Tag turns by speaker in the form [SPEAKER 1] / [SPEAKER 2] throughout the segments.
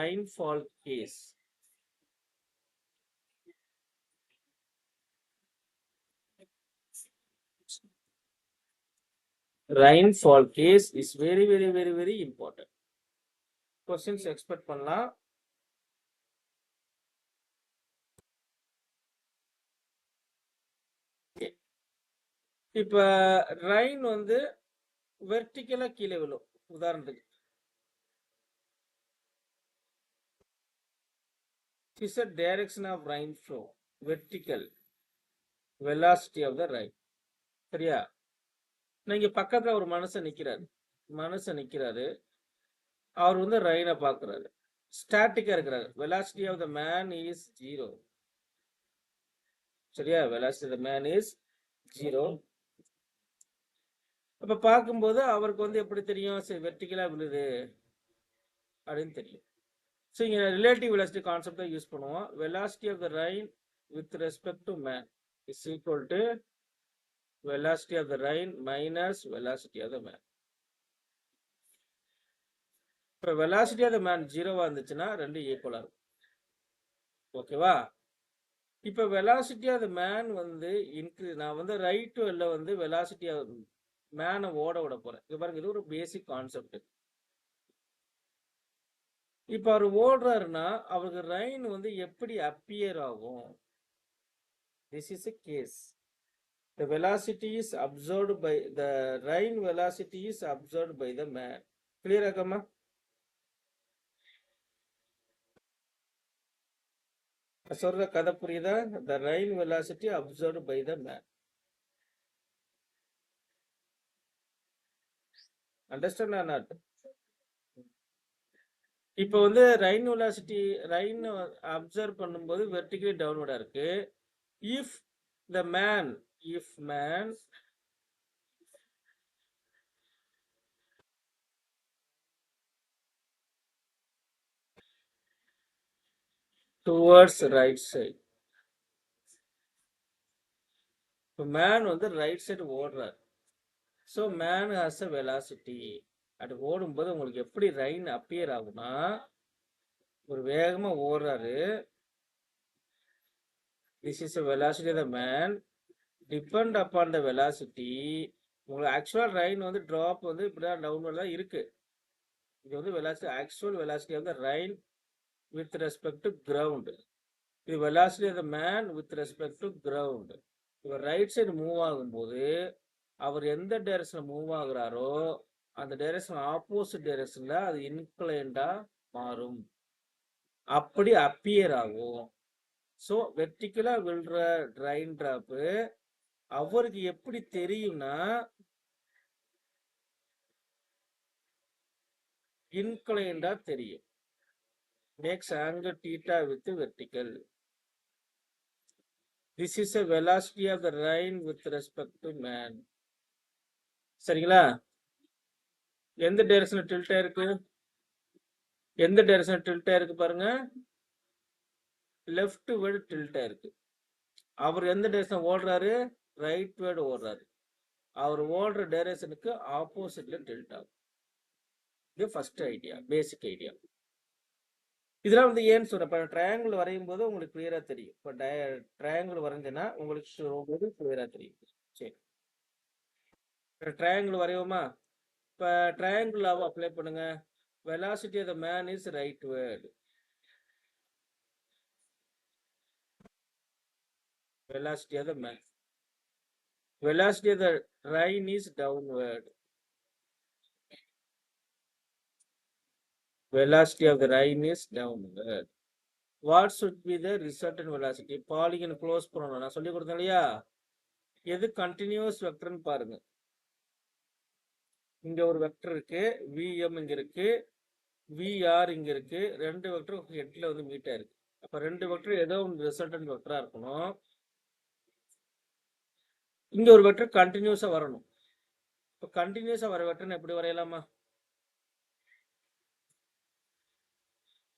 [SPEAKER 1] rainfall case. Rainfall case is very, very, very, very important. Questions expect பண்ணலாம். இப்ப rain வந்து வெர்டிக்கலா கீழே விழும். உதாரணத்துக்கு is a direction of rain flow, vertical velocity of the rain. சரியா? நீங்க பக்கத்துல ஒரு மனுஷன் நிக்கிறாரு. அவர் வந்து ரெயினை பார்க்குறாரு. ஸ்டாட்டிக்கா இருக்கிறாரு. Velocity of the man is 0. சரியா? Velocity of the man is 0. அப்ப பார்க்கும்போது அவருக்கு வந்து எப்படி தெரியும்? சரி, வெர்டிகலா விழுது அப்படின்னு தெரியும். ஸோ இங்க ரிலேட்டிவ் வெலாசிட்டி கான்செப்ட் தான் யூஸ் பண்ணுவோம். Velocity of the rain with respect to man is equal to velocity of the rain minus velocity of the man. இப்போ velocity of the man 0வா இருந்துச்சுன்னா ரெண்டு ஈக்குவலா இருக்கும். ஓகேவா? இப்போ velocity of the man வந்து நான் வந்து ரைட் வெல்ல வந்து velocity of மேனை ஓட விட போறேன். இது பாருங்க, இது ஒரு பேசிக் கான்செப்ட். இப்போ அவர் ஓடுறாருன்னா அவருக்கு ரெயின் வந்து எப்படி அப்பியர் ஆகும்? This is a case. The velocity is observed by the rain velocity is observed by the man. Clear ஆகமா? சொல்ற கதை புரியுதா? The rain velocity observed by the man. Understand or not? இப்போ வந்து ரெயின் வெலாசிட்டி அப்சர்வ் பண்ணும்போது vertically டவுன்வர்டா இருக்கு. if man towards right side, இப்போ man வந்து ரைட் சைடு ஓடுறார். So man has a velocity. அது ஓடும்போது உங்களுக்கு எப்படி ரெயின் அப்பியர் ஆகும்னா, ஒரு வேகமா ஓடுறாரு. This is the velocity of the man. Depend upon the velocity. உங்களுக்கு ஆக்சுவலா ரெயின் வந்து டிராப் வந்து இப்படிதான் டவுன்வர்ட் தான் இருக்கு. இது வந்து velocity, actual velocity of the rain with respect to ground. இது velocity of the man with respect to ground. இப்போ ரைட் சைடு மூவ் ஆகும்போது அவர் எந்த டைரக்ஷன்ல மூவ் ஆகுறாரோ அந்த டைரக்ஷன் ஆப்போசிட் டைரக்ஷன்ல அது இன்க்ளைண்டா மாறும். அப்படி அப்பியர் ஆகும். ஸோ வெர்டிகலா விழுற ரெயின் டிராப்பு அவருக்கு எப்படி தெரியும்னா, இன்க்ளைண்டா தெரியும். Makes angle theta with vertical. This is a velocity of the rain with respect to man. சரிங்களா? எந்த டைரக்ஷன்ல டில்ட் ஆயிருக்கு? எந்த டைரக்ஷன்ல டில்ட் ஆயிருக்கு பாருங்க. லெஃப்ட் வேர்டு டில்ட் ஆயிருக்கு. அவர் எந்த டைரக்ஷன் ஓடுறாரு? ரைட் வேர்டு ஓடுறாரு. அவர் ஓடுற டைரக்ஷனுக்கு ஆப்போசிட்ல டில்ட் ஆகும். இது ஃபர்ஸ்ட் ஐடியா, பேசிக் ஐடியா. இதெல்லாம் வந்து ஏன்னு சொல்றேன். இப்போ ட்ரையாங்கிள் வரையும் போது உங்களுக்கு கிளியரா தெரியும். இப்போ ட்ரையாங்கிள் வரைஞ்சேன்னா உங்களுக்கு கிளியரா தெரியும். சரி, ட்ரையாங்கிள் வரையுமா? இப்போ ட்ரையாங்கிள் அப்ளை பண்ணுங்க. Velocity of the man is rightward. Velocity of the man. Velocity of the rain is downward. Velocity of the rain is downward. What should be the resultant velocity? Polygon close பண்ணணும். நான் சொல்லி கொடுத்தேன் இல்லையா? எது continuous வெக்டர்னு பாருங்க. இங்க ஒரு vector இருக்கு, vm இங்க இருக்கு, vr இங்க இருக்கு. ரெண்டு வெக்டர் ஹெட்ல வந்து மீட் ஆயிருக்கு. அப்ப ரெண்டு வெக்டர் ஏதோ ஒரு ரிசல்டன்ட் வெக்டரா இருக்கணும். இங்க ஒரு வெக்டர் கண்டினியூஸா வரணும். இப்போ கண்டினியூஸா வர வெக்டர் எப்படி வரையலாமா?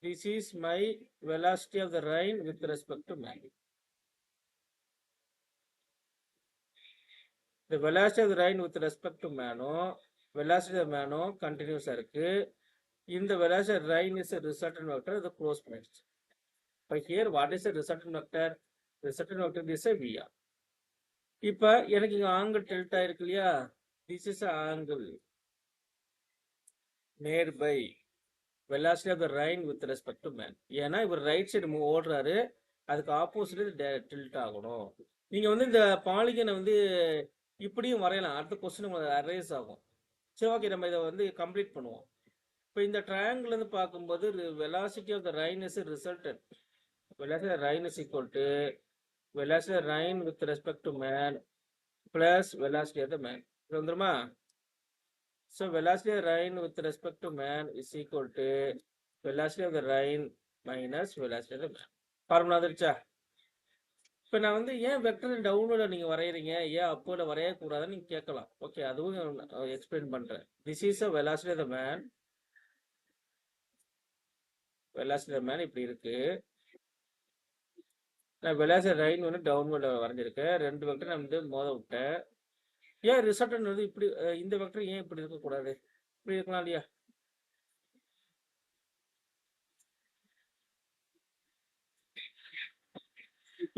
[SPEAKER 1] This is my velocity of the rain with respect to man. The velocity of the rain with respect to man, velocity of the man continuous இருக்கு. இந்த velocity rain is a resultant vector, the close bracket. But here what is a resultant vector? Resultant vector is a VR. இப்ப எனக்கு இங்க angle tilt ஆயிருக்கு இல்லையா, this is an angle made by velocity of the rain with respect to man. ஏன்னா இவர் right side move ஓடுறாரு, அதுக்கு opposite tilt ஆகணும். நீங்க வந்து இந்த பாலிகனை வந்து இப்படியும் வரையலாம், அடுத்த கொஸ்டின் உங்களுக்கு அரேஸ் ஆகும். சரி, ஓகே, நம்ம இதை வந்து கம்ப்ளீட் பண்ணுவோம். இப்போ இந்த ட்ரையாங்கிள் வந்து பார்க்கும்போது velocity of the rain is resultant. Velocity of rain is equal to velocity of rain with respect to man plus velocity of the man. இது வந்துருமா? So velocity of rain with respect to man is equal to velocity of the rain minus velocity of the man. Formula வந்துருச்சா? இப்போ நான் வந்து ஏன் vector டவுன்வர்டில் நீங்கள் வரைகிறீங்க, ஏன் அப்போல வரையக்கூடாதுன்னு நீங்கள் கேட்கலாம். ஓகே, அதுவும் எக்ஸ்பிளைன் பண்ணுறேன். This is a velocity of the man. velocity of the man இப்படி இருக்கு. நான் velocity of rain வந்து டவுன்வர்டில் வரைஞ்சிருக்கேன். ரெண்டு வெக்டர் நான் வந்து மோத விட்டேன். ஏன் ரிசல்டன் வந்து இப்படி இந்த வெக்டர் ஏன் இப்படி இருக்கக்கூடாது? இப்படி இருக்கலாம் இல்லையா?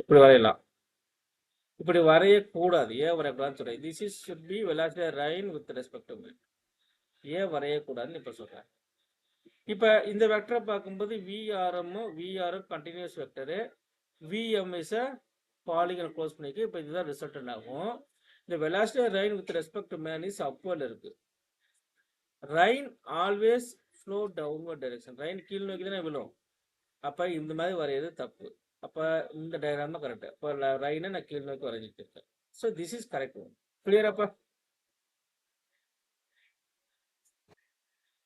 [SPEAKER 1] இப்படி வரையலாம். இப்படி வரையக்கூடாது. ஏன் வரையக்கூடாதுன்னு சொல்றேன். This is should be velocity of rain with respect to man. ஏன் வரையக்கூடாதுன்னு இப்ப சொல்றேன். இப்ப இந்த வெக்டரை பார்க்கும்போது VRM continuous vector, VM is a polygon close பண்ணிக்கு. இப்போ இதுதான் ரிசல்டன் ஆகும். இந்த velocity of rain with respect to man is upward இருக்கு. rain always flow downward direction. rain கீழ் நோக்கி தானே விழும். அப்ப இந்த மாதிரி வரையறது தப்பு. அப்ப இந்த டயக்ராம் தான் கரெக்ட். அப்ப ரைனை நான் கீழ் நோக்கி வரைஞ்சிட்டு இருக்கேன். So this is correct. கிளியராப்பா?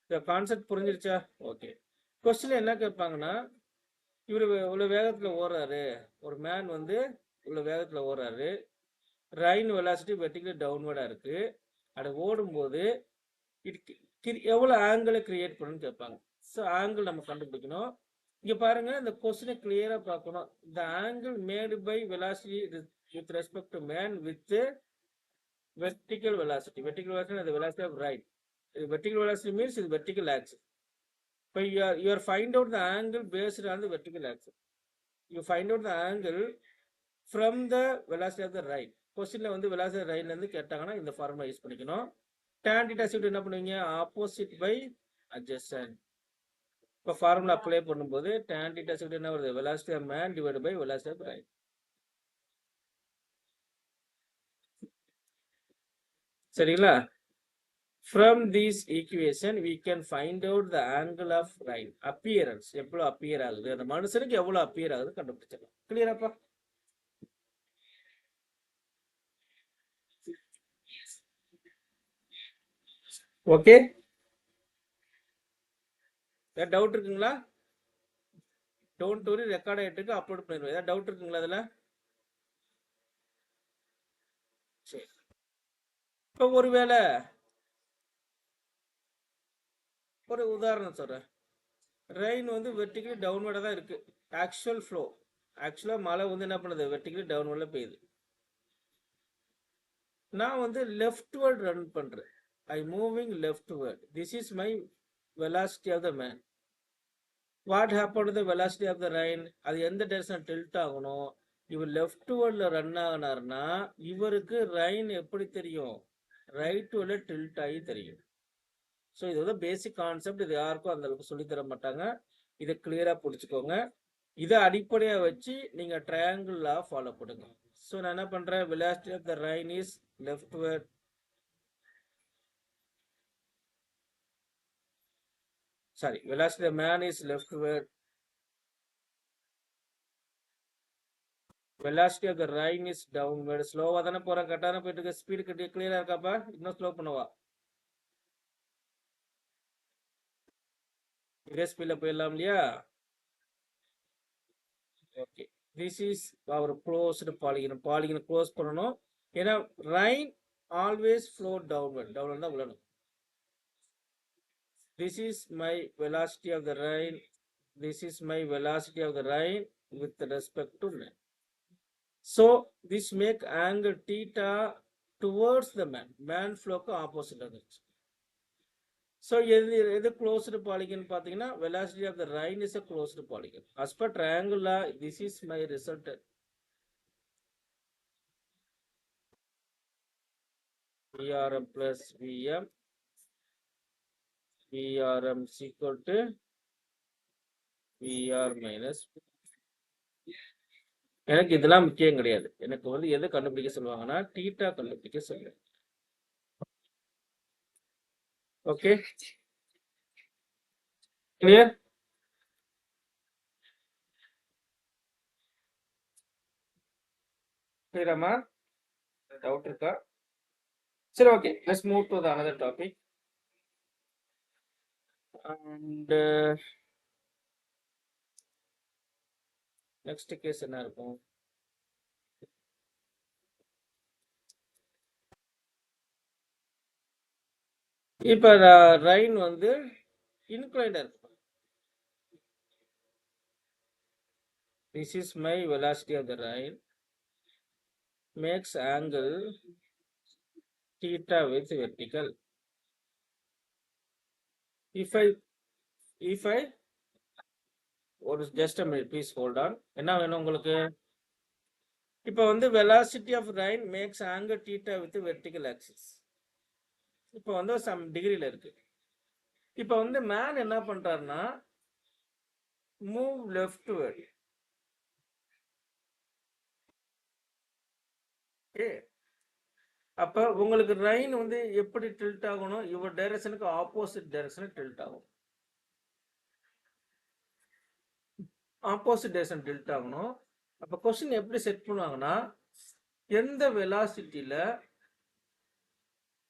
[SPEAKER 1] இந்த கான்செப்ட் புரிஞ்சிருச்சா? ஓகே. கொஸ்டின் என்ன கேட்பாங்கன்னா, இவர் இவ்வளோ வேகத்தில் ஓடுறாரு, ஒரு மேன் வந்து இவ்வளோ வேகத்தில் ஓடுறாரு, ரைன் வெலாசிட்டி வெர்டிகலி டவுன்வர்டாக இருக்கு, அது ஓடும்போது எவ்வளோ ஆங்கிளை கிரியேட் பண்ணுன்னு கேட்பாங்க. ஸோ ஆங்கிள் நம்ம கண்டுபிடிக்கணும். இங்க பாருங்க, இந்த கொஸ்டினை கிளியரா பார்க்கணும். இந்த angle made by velocity with respect to man with vertical velocity. Vertical velocity the velocity of rain. Vertical velocity means is vertical axis. But you are find out the angle based on the vertical axis. You find out the angle from the velocity of the rain. கொஸ்டின்ல வந்து velocity of rain இருந்து கேட்டாங்கன்னா இந்த formula use பண்ணிக்கணும். tan theta shift என்ன பண்ணுவீங்க? Opposite by adjacent. இப்போ formula apply பண்ணும்போது tan theta shift என்ன வருது? velocity of man divided by velocity of rain. சரிங்களா? From this equation we can find out the angle of rain. appearance எவ்வளவு appear ஆகுது, அந்த மனுஷனுக்கு எவ்வளவு appear ஆகுது கண்டுபிடிச்சிடலாம். கிளியராப்பா? ஓகே, வேற டவுட் இருக்குங்களா? டோன்ட் வரி, ரெக்கார்ட் ஆயிட்டு இருக்கு, அப்லோட் பண்ணிடுவோம். ஏதாவது டவுட் இருக்குங்களா அதுல? சரி, இப்போ ஒருவேளை ஒரு உதாரணம் சொல்றேன். ரெயின் வந்து வெர்டிகலி டவுன்வர்டா தான் இருக்கு. ஆக்சுவல் ஃப்ளோ, ஆக்சுவலா மழை வந்து என்ன பண்ணுது? வெர்டிகலி டவுன்வர்ட்ல பெய்யுது. நான் வந்து லெஃப்ட்வர்ட் ரன் பண்றேன். I moving leftward. This is my velocity of the man. What happened to the velocity of the rain? அது எந்த டைரக்ஷன் டில்ட் ஆகணும்? இவர் லெஃப்ட்வர்ட்ல ரன் ஆகினார்னா இவருக்கு ரைன் எப்படி தெரியும்? ரைட் வேர்ட்ல டில்ட் ஆகி தெரியும். ஸோ இது வந்து பேசிக் கான்செப்ட். இது யாருக்கும் அந்த அளவுக்கு சொல்லி தர மாட்டாங்க. இதை கிளியரா புடிச்சுக்கோங்க. இதை அடிப்படையா வச்சு நீங்க ட்ரையாங்கிள் லா ஃபாலோ பண்ணுங்க. ஸோ நான் என்ன பண்றேன்? velocity of the rain is leftward. Sorry, velocity of the man is leftward. velocity of the rain is downward. ஸ்லோவா தானே போறேன், கட்டான போயிட்டு இருக்க. ஸ்பீடு கட்டி கிளியரா இருக்காப்பா? இன்னும் ஸ்லோ பண்ணுவா? இதே ஸ்பீட்ல போயிடலாம் இல்லையா? Okay, this is our closed polygon. பாலிகனை க்ளோஸ் பண்ணணும். ஏன்னா rain always flow downward. Downward தான் விழணும். This is my velocity of the rain. This is my velocity of the rain with respect to man. So this make angle theta towards the man. Man flow ku opposite வந்துருச்சு. So எது closed polygon பார்த்தீங்கன்னா velocity of the rain is a closed polygon. As per triangle law this is my result. VRM plus VM, VRM is equal to VR minus. எனக்கு இதெல்லாம் முக்கியம் கிடையாது. எனக்கு வந்து எது கண்டுபிடிக்க சொல்லுவாங்கன்னா தீட்டா கண்டுபிடிக்க சொல்லுவாங்க. Okay, clear? கிளியராமா? டவுட் இருக்கா? சரி, okay, let's move to the another topic. And next case என்ன இருக்கும்? இப்ப ரைன் வந்து இன்க்ளைண்டா இருக்கு. This is my velocity of the rain, makes angle theta with vertical. If I ஒரு just a minute, please hold on. என்ன வேணும் உங்களுக்கு? இப்போ வந்து velocity of rain makes angle theta with vertical axis. இப்போ வந்து சம் டிகிரில இருக்கு. இப்போ வந்து மேன் என்ன பண்றாருன்னா மூவ் லெஃப்ட்வர்ட். ஓகே, அப்ப உங்களுக்கு ரைன் வந்து எப்படி டில்ட் ஆகணும்? இவர் டைரக்ஷனுக்கு ஆப்போசிட் டைரக்ஷனுக்கு டில்ட் ஆகும். ஆப்போசிட் டைரக்ஷன் டில்ட் ஆகணும். அப்ப கொஸ்டின் எப்படி செட் பண்ணுவாங்கன்னா எந்த வெலாசிட்டியில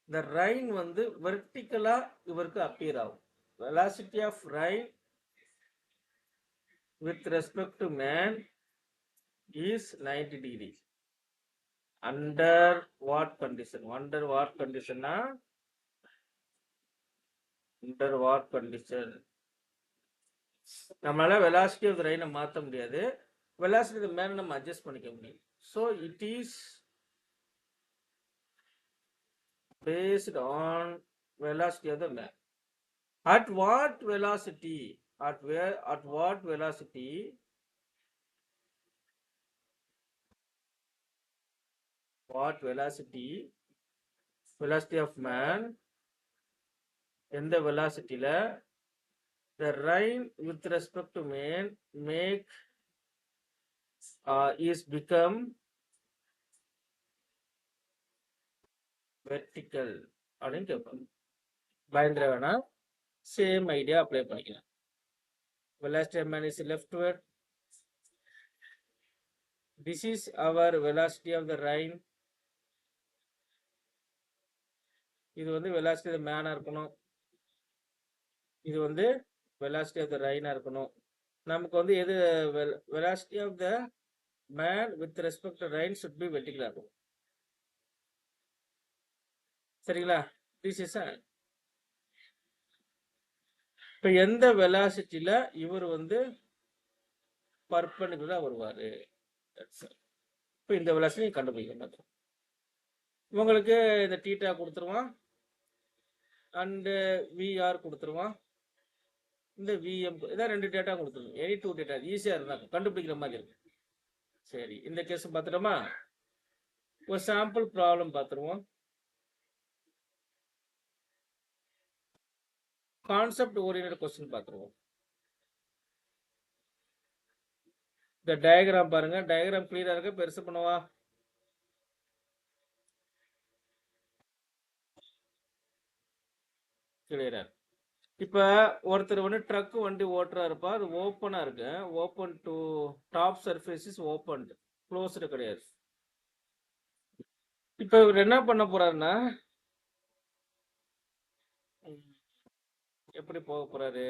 [SPEAKER 1] இந்த ரைன் வந்து வெர்டிக்கலா இவருக்கு அப்பியர் ஆகும். Velocity of rain with respect to man is 90 degree. Under what condition? Under what கண்டிஷன்னா அண்டர் வாட் கண்டிஷன் நம்மளால வெலாசிட்டி ஆஃப் ரைனை மாற்ற முடியாது. வெலாசிட்டி ஆஃப் மேன் நம்ம அட்ஜஸ்ட் பண்ணிக்க முடியும். So it is based on velocity of the man. At what velocity? At what velocity? What velocity? Velocity of man. In the velocity la the rain with respect to man make is become vertical. அப்படின்னு கேட்பாங்க. பயந்துட வேணாம், same idea apply பண்ணிக்கலாம். Velocity of man is leftward. This is our velocity of the rain. இது வந்து velocity of the man இருக்கணும். இது வந்து velocity of the rain இருக்கணும். நமக்கு வந்து எது velocity of the man with respect to rain should be vertical ஆகும். சரிங்களா? This is இப்போ எந்த வெலாசிட்டியில இவர் வந்து பர்பெண்டிகுலரா வருவாரு. இப்போ இந்த வெலாசிட்டி கண்டுபிடிக்கணும். உங்களுக்கு இந்த தீட்டா கொடுத்துருவான் அண்டு விஆர் கொடுத்துருவான். இந்த விஎம் இதான் 2 டேட்டா கொடுத்துருவோம். எனி 2 டேட்டா ஈஸியாக இருந்தாங்க, கண்டுபிடிக்கிற மாதிரி இருக்கு. சரி, இந்த கேஸ் பார்த்துட்டோமா? ஒரு சாம்பிள் ப்ராப்ளம் பார்த்துருவோம். கான்செப்ட் ஓரியன்டட் கொஸ்டின் பார்த்துருவோம். இந்த டயக்ராம் பாருங்க. டயக்ராம் கிளியரா இருக்க? பெருசு பண்ணுவா? கிளியரா. இப்ப ஒருத்தர் வந்து ட்ரக் வண்டி ஓட்டுறாருப்பா, அது ஓப்பனா இருக்கு. Open to top surface is open, closed கிடையாது. இப்ப இவர் என்ன பண்ண போறாருன்னா எப்படி போக போறாரு?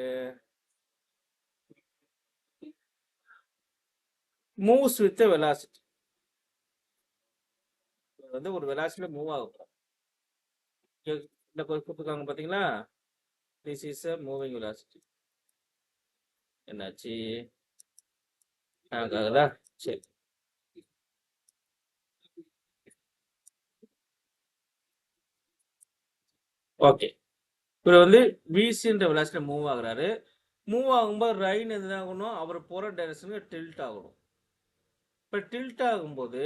[SPEAKER 1] Moves with velocity. வந்து ஒரு வெலாசிட்டில மூவ் ஆகும். இந்த கொடுத்துருக்காங்க பாத்தீங்களா? This is a moving velocity. என்னாச்சு? ஆகுதா? சரி, ஓகே. இவர் வந்து விசின்ற வெலாசிட்டி மூவ் ஆகுறாரு. மூவ் ஆகும்போது ரைன் என்ன ஆகணும், அவர் போகிற டைரக்ஷனுக்கு டில்ட் ஆகணும். இப்போ டில்ட் ஆகும்போது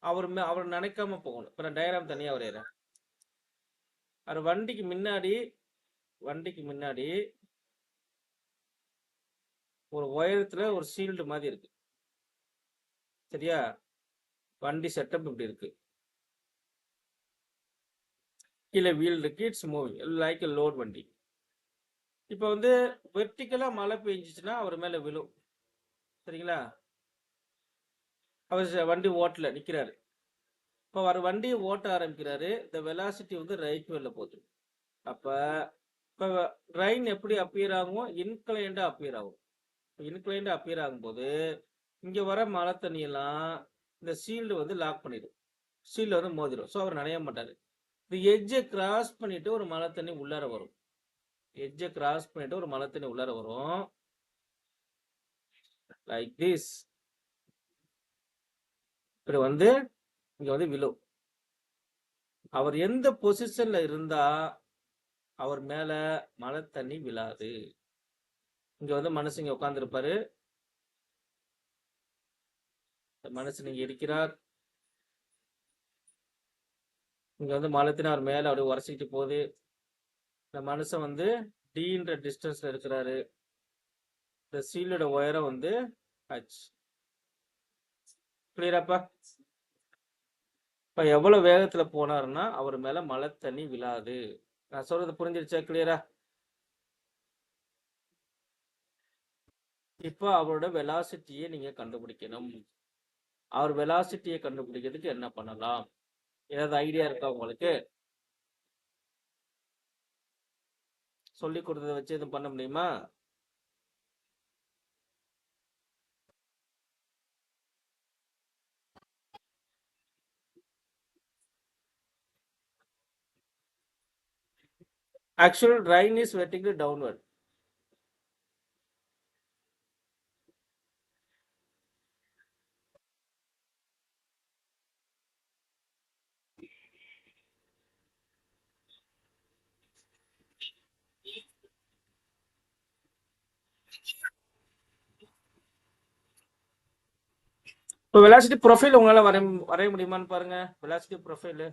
[SPEAKER 1] அவர் நினைக்காம போகணும். இப்போ நான் டயக்ராம் தனியாக வரைகிறேன். அவர் வண்டிக்கு முன்னாடி ஒரு உயரத்தில் ஒரு ஷீல்டு மாதிரி இருக்கு. சரியா? வண்டி செட்டப் இப்படி இருக்கு. கீழே வீல் இருக்கு. இட்ஸ் மூவிங் லைக் லோட் வண்டி. இப்போ வந்து வெர்டிக்கலா மழை பெஞ்சிச்சுன்னா அவர் மேல விழும். சரிங்களா? அவர் வண்டி ஓட்டல நிக்கிறாரு. இப்போ அவர் வண்டியை ஓட்ட ஆரம்பிக்கிறாரு. இந்த வெலாசிட்டி வந்து ரைட் வேல போகுது. அப்ப இப்போ ரைன் எப்படி அப்பியர் ஆகும், இன்க்ளைண்டா அப்பியர் ஆகும். இன்க்ளைண்டா அப்பியர் ஆகும்போது இங்க வர மழை தண்ணியெல்லாம் இந்த ஷீல்டு வந்து லாக் பண்ணிடும். ஷீல்டு வந்து மோதிடும். ஸோ அவர் நனைய மாட்டாரு. இந்த எட்ஜை கிராஸ் பண்ணிட்டு ஒரு மழை தண்ணி உள்ளார வரும். எட்ஜை கிராஸ் பண்ணிட்டு ஒரு மழை தண்ணி உள்ளார வரும். Like this. இப்படி வந்து இங்க வந்து விழும். அவர் எந்த பொசிஷன்ல இருந்தா அவர் மேல மழை தண்ணி விழாது. இங்க வந்து மனுஷங்க உட்கார்ந்து இருப்பாரு. மனுஷன் இங்க இருக்கிறார். இங்க வந்து மழை தண்ணி அவர் மேல அப்படியே உரசிக்கிட்டு போகுது. இந்த மனுஷன் வந்து டீன்ற டிஸ்டன்ஸ்ல இருக்கிறாரு. இந்த சீலோட உயரம் வந்து ஹச். கிளியராப்பா? இப்ப எவ்வளவு வேகத்துல போனாருன்னா அவர் மேல மழை தண்ணி விழாது. நான் சொல்றது புரிஞ்சிருச்சா? கிளியரா? இப்போ அவரோட வெலாசிட்டியை நீங்க கண்டுபிடிக்கணும். அவர் வெலாசிட்டியை கண்டுபிடிக்கிறதுக்கு என்ன பண்ணலாம்? ஏதாவது ஐடியா இருக்கா உங்களுக்கு? சொல்லி கொடுத்ததை வச்சு எதுவும் பண்ண முடியுமா? Actual rain is vertically downward. இப்போ வெலாசிட்டி ப்ரொஃபைல் உங்களால வரைய முடியுமான்னு பாருங்க. வெலாசிட்டி ப்ரொஃபைல்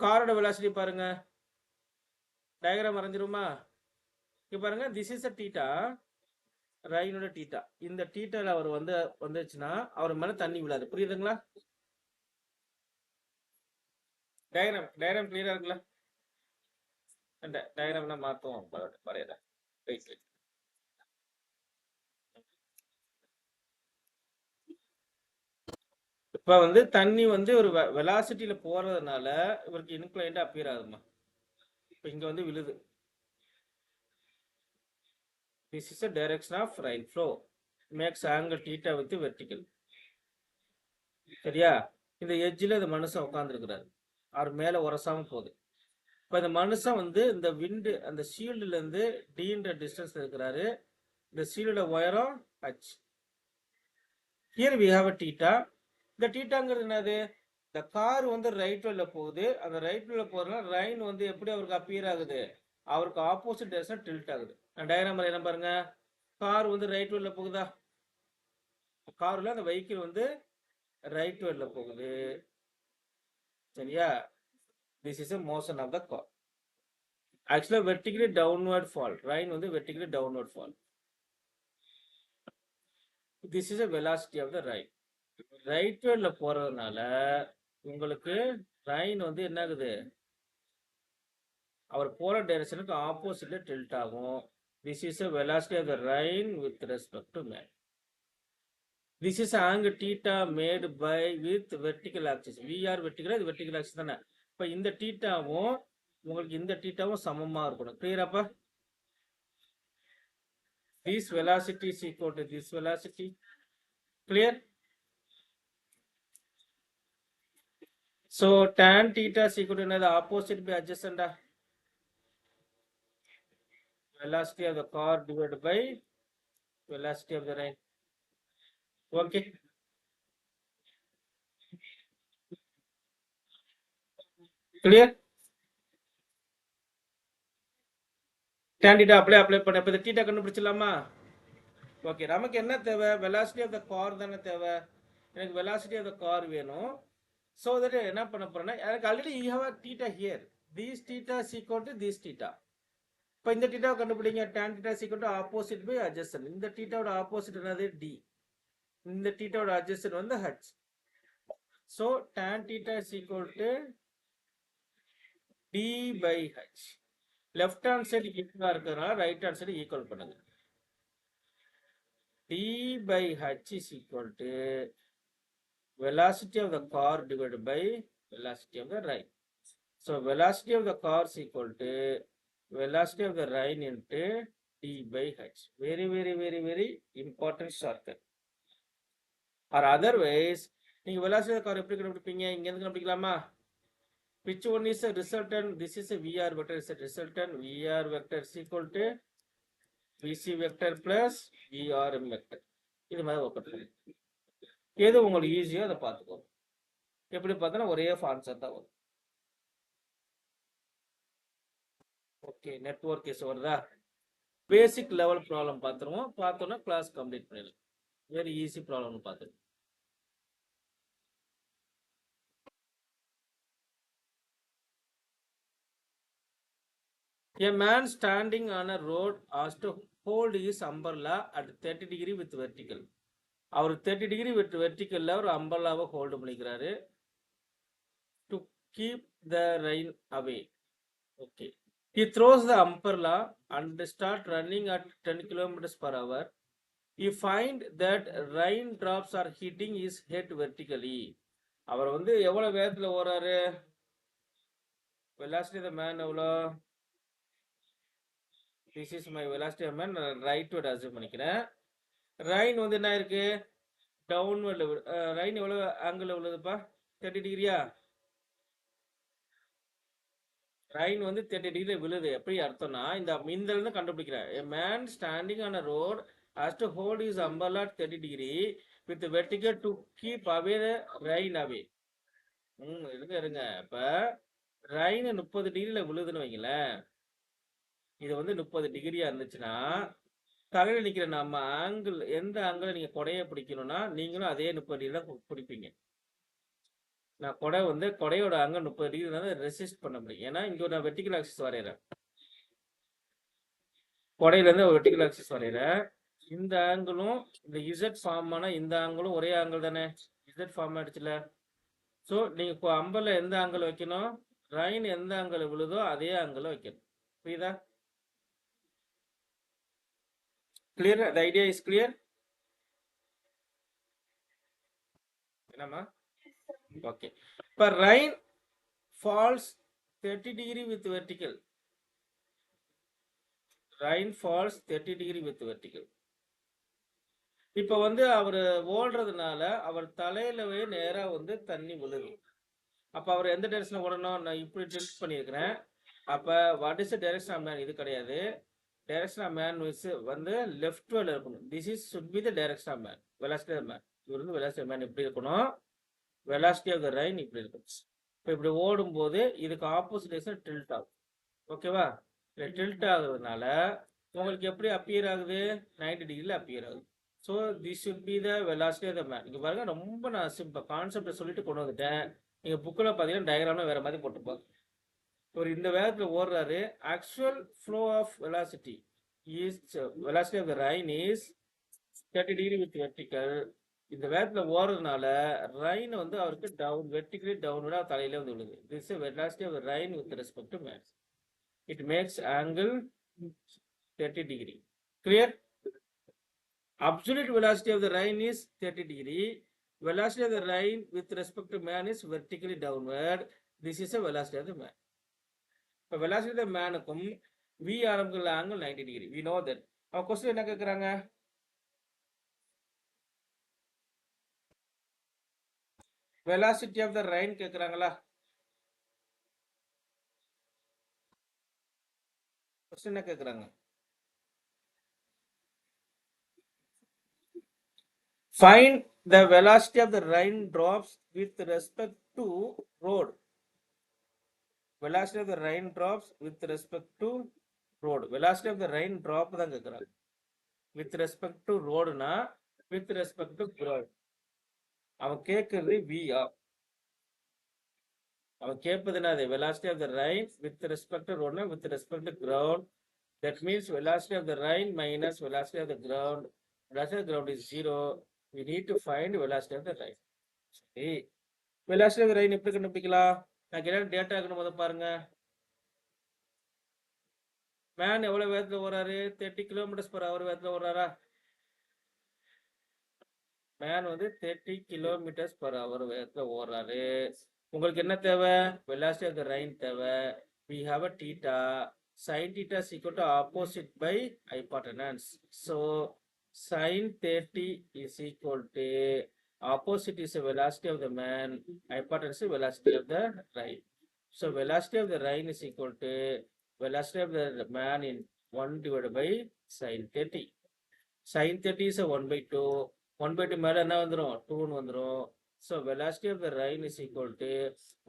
[SPEAKER 1] காரோட வெலாசிட்டி பாருங்க. டயக்ராம் வரைஞ்சிருமா? இங்க பாருங்க, திஸ் இஸ் அ டீட்டா, ரைனோட டீட்டா. இந்த டீட்டால அவர் வந்துச்சுன்னா அவர் மேல தண்ணி விழாது. புரியுதுங்களா? டயக்ராம் கிளியரா இருக்குல்ல? டயக்ராம்னா மாத்துவோம் வரையறேன். வெயிட். இப்ப வந்து தண்ணி வந்து ஒரு வெலாசிட்டியில போறதுனால இவருக்கு இன்க்ளைண்டா அப்பியர் ஆகுமா? இப்ப இங்க வந்து விழுது. This is the direction of rain flow. Makes angle theta with vertical. சரியா? இந்த எட்ஜில் இந்த மனுஷன் உட்காந்துருக்கிறாரு. அவர் மேல உரசாம போகுது. இப்ப இந்த மனுஷன் வந்து இந்த விண்டு அந்த ஷீல்டுல இருந்து டீன்ற டிஸ்டன்ஸ் இருக்கிறாரு. இந்த ஷீல்டோட உயரம் H. Here we have a theta. இந்த டீட்டாங்கிறது என்னது? இந்த கார் வந்து ரைட் வேல போகுது. அந்த ரைட் வேல போறதுனால ரைன் வந்து எப்படி அவருக்கு அப்பியர் ஆகுது? அவருக்கு ஆப்போசிட் டைரக்ஷன் டில்ட் ஆகுது. நான் டயக்ராம் என்ன பாருங்க. கார் வந்து ரைட் வேல போகுதா? கார்ல அந்த வெஹிக்கிள் வந்து ரைட் வேல போகுது. சரியா? This is a motion of the car. Actually vertically downward fall. Rain வந்து vertically downward fall. This is a velocity of the rain. Right வேல போறதுனால உங்களுக்கு rain வந்து என்ன ஆகுது? அவர் போற டைரக்ஷனுக்கு ஆப்போசிட்ல டில்ட் ஆகும். This is a velocity of the rain with respect to man. This is angle theta made by with vertical axis. VR vertical, இது vertical axis தானே. இப்போ இந்த தீட்டாவும் உங்களுக்கு இந்த தீட்டாவும் சமமா இருக்கணும். கிளியராப்பா? This velocity is equal to this velocity. Clear? So tan theta is equal to another opposite by adjacent. Velocity of the car divided by velocity of the rain. Okay. Clear? tan theta apply பண்ண இப்ப theta கண்டுபிடிச்சிடலாமா? Okay, நமக்கு என்ன தேவை? Velocity of the car தானே தேவை. எனக்கு velocity of the car வேணும். So that என்ன பண்ண போறேன்னா, எனக்கு already you have a theta here. These theta is equal to these theta. இப்போ இந்த தீட்டாவை கண்டுபிடிங்க. tan theta is equal to opposite by adjacent. இந்த தீட்டாவோட ஆப்போசிட் என்னது? d. இந்த தீட்டாவோட adjacent வந்து h. So tan theta is equal to d by h. Left hand side ஈக்குவலா இருக்கிறதுனால ரைட் ஹேண்ட் சைடு ஈக்குவல் பண்ணுங்க. d by h is equal to velocity of the car divided by velocity of the rain. So velocity of the car is equal to velocity of the rain into d by h. Very, very, very, very important shortcut. Or otherwise, நீங்க velocity of the car எப்படி கண்டுபிடிப்பீங்க? இங்க இருந்து கண்டுபிடிக்கலாமா? Which one is a resultant? This is a VR vector. Is a resultant. VR vector is equal to VC vector plus VRM vector. இது மாதிரி work பண்ணுங்க. எது உங்களுக்கு ஈஸியோ அதை பார்த்துக்கோங்க. எப்படி பார்த்தோன்னா ஒரே ஆன்சர் தான் வரும். ஓகே, நெட்வொர்க் இஸ் வருதா? பேசிக் லெவல் ப்ராப்ளம் பார்த்துருவோம். பார்த்தோன்னா கிளாஸ் கம்ப்ளீட் பண்ணிடலாம். வெரி ஈஸி ப்ராப்ளம்னு பார்த்துருவோம். A man standing on a road has to hold his umbrella at 30 degree with vertical. Our 30 degree with verticalல ஒரு அம்பர்லாவை ஹோல்டு பண்ணிக்கிறாரு. To keep the rain away. Okay. He throws the umbrella and start running at 10 kilometers per hour. He find that rain drops are hitting his head vertically. அவர் வந்து எவ்வளவு வேகத்துல ஓடுறாரு? Velocity of the man எவ்வளோ? This is my velocity of man. Right word assume பண்ணிக்கிறேன். Rhine வந்து என்ன இருக்கு? டவுன்வர்ட்ல Rhine எவ்வளவு ஆங்கிள் உள்ளதுப்பா? 30 டிகிரியா? ரைன் வந்து 30 டிகிரி விழுது. எப்படி அர்த்தம்னா இந்த இருந்து கண்டுபிடிக்கிறேன். A man standing on a road has to hold his umbrella at 30 degree with the vertical to keep away the rain away. இருங்க. இப்ப ரைன் 30 டிகிரில விழுதுன்னு வைங்களேன். இது வந்து 30 டிகிரியா இருந்துச்சுன்னா தலையில நிக்கிற நம்ம ஆங்கிள் எந்த ஆங்கிள் நீங்க கொடையை பிடிக்கணும்னா நீங்களும் அதே 30 டிகிரி தான் பிடிப்பீங்க. நான் கொடையோட ஆங்கிள் 30 டிகிரி தான் ரெசிஸ்ட் பண்ண முடியும். ஏன்னா இங்க நான் வெர்டிகல் ஆக்சிஸ் வரைகிறேன். கொடையில இருந்து வெர்டிகல் ஆக்சிஸ் வரைகிறேன். இந்த ஆங்கிளும் இந்த இசட் ஃபார்ம் ஆனா இந்த ஆங்கிளும் ஒரே ஆங்கிள் தானே? இசட் ஃபார்ம் ஆயிடுச்சுல. ஸோ நீங்க இப்போ அம்பர்ல எந்த ஆங்கிள் வைக்கணும்? ரைன் எந்த ஆங்கிள் விழுதோ அதே ஆங்கிள் வைக்கணும். புரியுதா? clear? The idea is clear? என்னம்மா? Okay. But rain falls 30 degree with vertical. Rain falls 30 degree with vertical. இப்போ வந்து அவர் ஓடுறதுனால அவர் தலையிலவே நேரா வந்து தண்ணி விழுது. அப்ப அவர் எந்த டைரக்ஷன்ல ஓடணும்? நான் இப்படி டில்ட் பண்ணியிருக்கிறேன். அப்ப what is the direction of man? இது கிடையாது. டைரக்ஷன் ஆஃப் மேன் வந்து லெஃப்ட் வேர்ல இருக்கணும். This is should be the direction of man. Velocity of man. இவர் வந்து வெலாசிட்டி ஆஃப் மேன் இப்படி இருக்கணும். வெலாசிட்டி ஆஃப் த ரைன் இப்படி இருக்கும். இப்போ இப்படி ஓடும்போது இதுக்கு ஆப்போசிட் டைரக்ஷன் டில்ட் ஆகும். ஓகேவா? இல்லை டில்ட் ஆகுறதுனால உங்களுக்கு எப்படி அப்பியர் ஆகுது? 90 டிகிரியில் அப்பியர் ஆகுது. So this should be the velocity of the man. இங்கே பாருங்க, ரொம்ப நான் சிம்பிள் கான்செப்டை சொல்லிட்டு கொண்டு வந்துட்டேன். நீங்கள் புக்கில் பார்த்தீங்கன்னா டயக்ராம்லாம் வேற மாதிரி போட்டுப்பாங்க. ஒரு இந்த வேகத்தில் ஓடுறாரு. Actual flow of velocity is velocity of the rain is 30 degree with vertical. இந்த வேகத்தில் ஓடுறதுனால ரைன் வந்து அவருக்கு டவுன் வெர்டிகலி டவுன்வர்டா தலையில வந்து விழுது. This is velocity of the rain with respect to man. It makes angle 30 degree. Clear? Absolute velocity of the rain is 30 degree. Velocity of the rain with respect to man is vertically downward. This is a velocity of the man. இப்போ velocity of the man-க்கும் VRM angle 90 degree. We know that. Our question என்ன கேக்குறாங்க? Velocity of the rain கேக்குறாங்களா? question என்ன கேக்குறாங்க? Find the velocity of the rain drops with respect to road. velocity of the raindrops with respect to road. Velocity of the raindrop தான் கேக்குறாங்க. With respect to road னா with respect to ground. அவன் கேக்குறது VR. அவன் கேட்பது என்னது? Velocity of the rain with respect to road னா with respect to ground. That means velocity of the rain minus velocity of the ground. Velocity of the ground is 0. We need to find velocity of the rain. சரி, velocity of the rain எப்படி கண்டுபிடிக்கலாம்? நான் கேட்ட data இருக்கணும் போது பாருங்க. Man எவ்வளவு வேகத்துல ஓடுறாரு? 30 km/h வேகத்துல ஓடுறாரா? மேன் வந்து 30 km/h வேகத்துல ஓடுறாரு. உங்களுக்கு என்ன தேவை? velocity of the rain தேவை. We have a theta. Sin theta is equal to opposite by hypotenuse. So sin 30 is equal to opposite is the velocity of the man, hypotenuse is velocity of the rain. So velocity of the rain is equal to velocity of the man in 1 divided by sin 30. Sin 30 is a 1 by 2. 1 by 2 மேல என்ன வந்துரும்? 2 வந்துரும். So velocity of the rain is equal to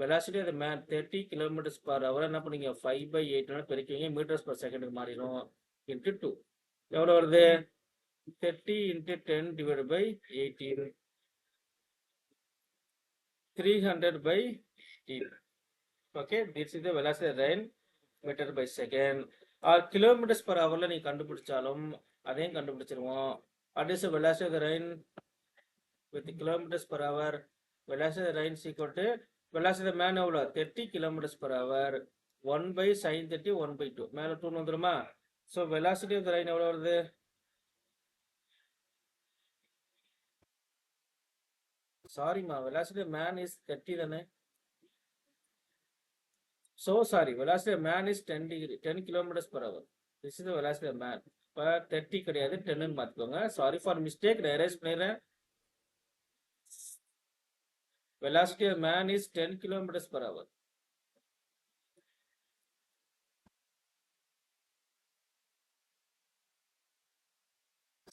[SPEAKER 1] velocity of the man 30 km/h. என்ன பண்ணீங்க? 5 by 8 பெருக்கிங்க meters per second மாறிடும் into 2. எவ்வளவு வருது? 30 into 10 divided by 18. 300 by 18. Okay, this is the velocity of the rain meter by second. Or km/h நீ கண்டுபிடிச்சாலும் அதையும் கண்டுபிடிச்சிருவோம். What is the velocity of the rain with km/h? Velocity of the rain is equal to velocity of the man எவ்வளோ? 30 km/h. 1 by sin 30 1 by 2 மேல 2 வந்துருமா? So velocity of the rain எவ்வளோ வருது? சாரிமா, velocity of man is 30 தானே? So sorry, velocity of man is 10 km/h. This is the velocity of man. இப்போ 30 கிடையாது, 10 ன்னு மாத்திக்கோங்க. Sorry for mistake, நான் எரேஸ் பண்ணிடுறேன். Velocity of man is 10 km/h.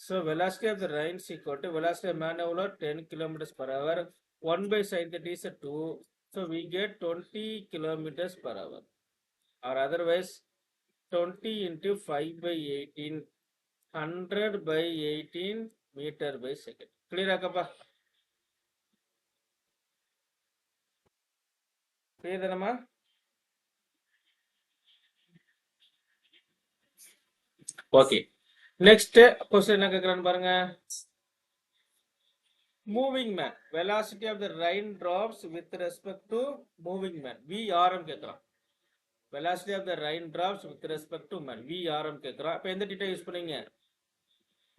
[SPEAKER 1] So velocity of the rain is equal to velocity of man எவ்வளோ? 10 km/h. 1 by sin 30 is 2. So we get 20 km/h. Or otherwise 20 into 5 by 18, 100 by 18 meter by second. Clear ஆக்கப்பா? Clear தானம்மா? Okay. Next question என்ன கேக்குறான்னு பாருங்க. Moving man. Velocity of the raindrops with respect to moving man. VRM கேக்குறான். Velocity of the raindrops with respect to man. VRM கேக்குறான். இப்போ எந்த theta use பண்ணீங்க?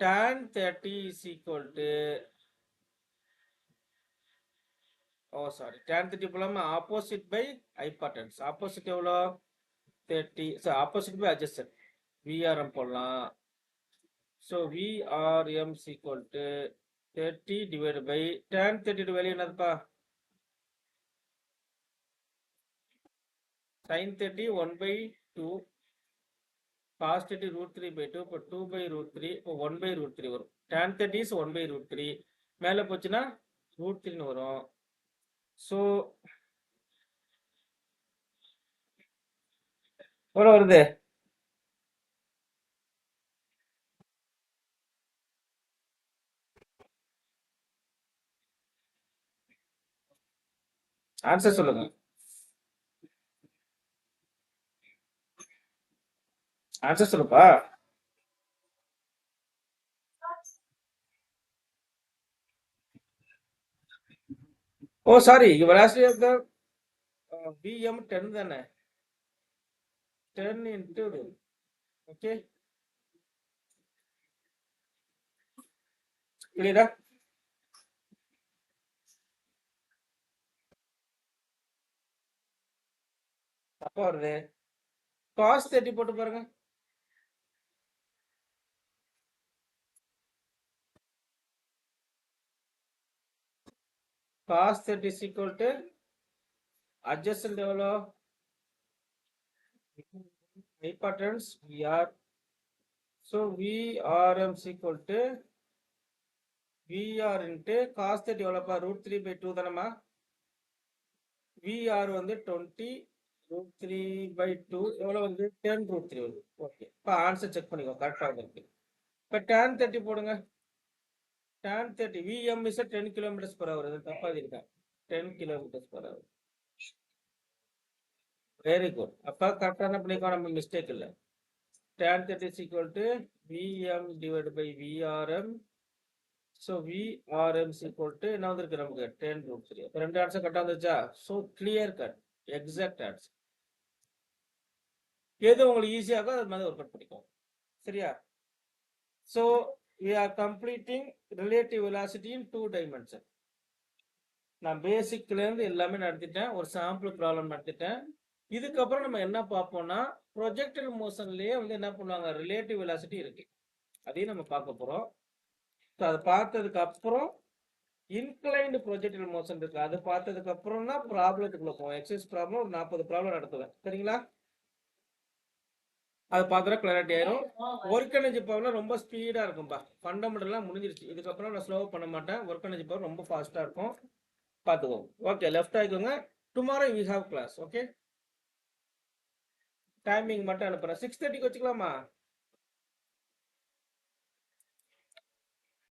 [SPEAKER 1] Tan 30 is equal to tan 30 போலாமா? Opposite by hypotenuse. Opposite எவ்வளோ? 30. So opposite by adjacent. VRM போடலாம். So VRM is equal to 30 divided by tan 30 value என்னதுப்பா? sin 30 1 by 2, cos 30 √3 by 2, இப்போ 2 by √3, இப்போ 1 by √3 வரும். tan 30 is 1 by √3, மேலே போச்சுன்னா √3 வரும். ஸோ எவ்வளோ வருது? ஆன்சர் சொல்லுங்க. ஆன்சர் சொல்லுப்பா. ஓ sorry, velocity of the VM 10 தானே? 10 into ஓகே, கிளியரா? அப்போ வருது cos 30 போட்டு பாருங்க. cos 30 is equal to adjacent எவ்வளோ? Hypotenuse VR. So VRM is equal to VR into cos 30 எவ்வளோப்பா? √3 by 2 தானம்மா? VR வந்து 20, √3/2 எவ்வளோ வந்து 10√3 வருது. ஓகே, இப்போ ஆன்சர் செக் பண்ணிக்கோ, கரெக்டாக வந்துருக்கு. இப்போ tan 30 போடுங்க. tan 30 Vm is 10 km/h. இது தப்பா இருக்கா? 10 km/h. Very good. அப்போ கரெக்டான பண்ணிக்கோ, நம்ம மிஸ்டேக் இல்லை. tan 30 is equal to Vm divided by Vrm. So Vrm is equal to என்ன வந்திருக்கு நமக்கு 10√3. இப்போ ரெண்டு ஆன்சர் கரெக்டாக வந்துச்சா? So clear cut, exact answer. எது உங்களுக்கு ஈஸியாக அது மாதிரி ஒர்க் அவுட் பண்ணிக்கோங்க. சரியா? So we are completing relative velocity in 2 dimension. நான் பேசிக்லேருந்து எல்லாமே நடத்திட்டேன், ஒரு சாம்பிள் ப்ராப்ளம் நடத்திட்டேன். இதுக்கப்புறம் நம்ம என்ன பார்ப்போம்னா, ப்ரொஜெக்டட் மோஷன்லேயே வந்து என்ன பண்ணுவாங்க, ரிலேட்டிவ் வெலாசிட்டி இருக்கு, அதையும் நம்ம பார்க்க போகிறோம். ஸோ அதை பார்த்ததுக்கு அப்புறம் இன்க்ளைன்டு ப்ரொஜெக்டட் மோஷன் இருக்கு, அதை பார்த்ததுக்கு அப்புறம் தான் ப்ராப்ளத்துக்குள்ள போவோம். எக்ஸசைஸ் ப்ராப்ளம் ஒரு 40 ப்ராப்ளம் நடத்துவேன். சரிங்களா? அது பார்த்தா கிளாரிட்டி ஆயிரும். ஒர்க் எனர்ஜி பவர்லாம் ரொம்ப ஸ்பீடாக இருக்கும்பா. ஃபண்டமெண்டல்லாம் முடிஞ்சிருச்சு. இதுக்கப்புறம் நான் ஸ்லோவாக பண்ண மாட்டேன். ஒர்க் எனர்ஜி பவர் ரொம்ப ஃபாஸ்ட்டாக இருக்கும். பார்த்துக்கோங்க. ஓகே, லெஃப்ட் ஆகிக்கோங்க. Tomorrow we have class. Okay, timing மட்டும் அனுப்புகிறேன். 6:30க்கு வச்சுக்கலாமா?